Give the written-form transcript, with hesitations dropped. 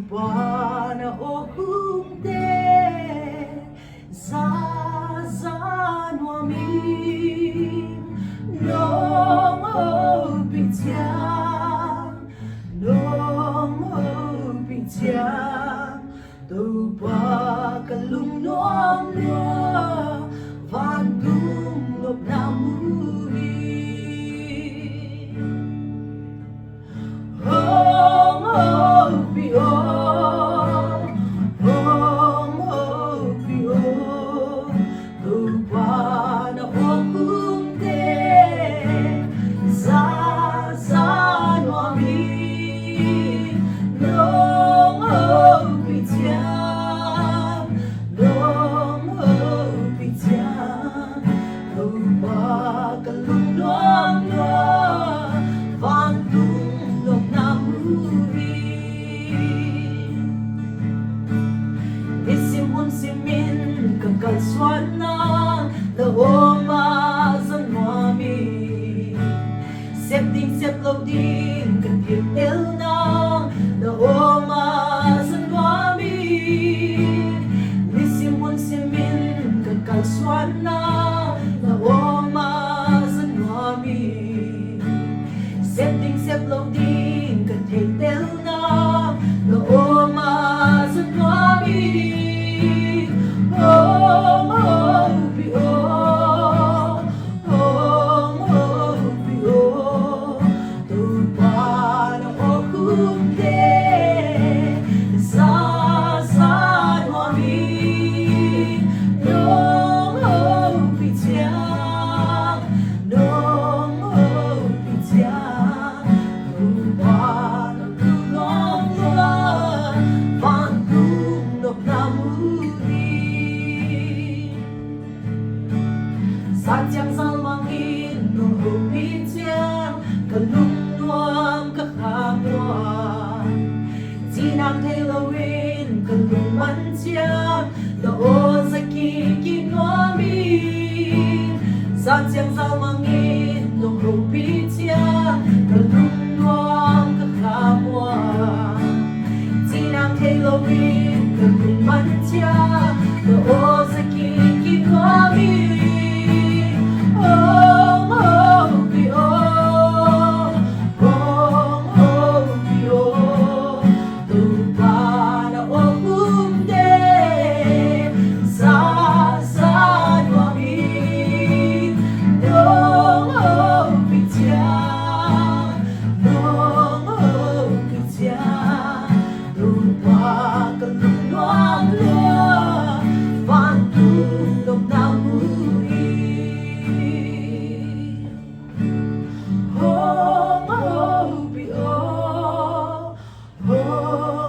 ba na o humde za no mi no mo pitiam tu ba kalung nom lo van dung lop na muri Kal suana la oma zan mami sep ding sep lo ding kan tiel el na la oma zan mami nisimun simin kal suana la oma zan mami sep ding sep lo ding kan tiel el na la oma zan mami Sa chang zal mangin nung hupin siyang kalungwang kakamwa Tinang Halloween kalungman siyang doon sa kikinwamin Sa chang zal mangin nung hupin siyang kalungwang kakamwa Tinang Halloween kalungman siyang doon sa kikinwamin oh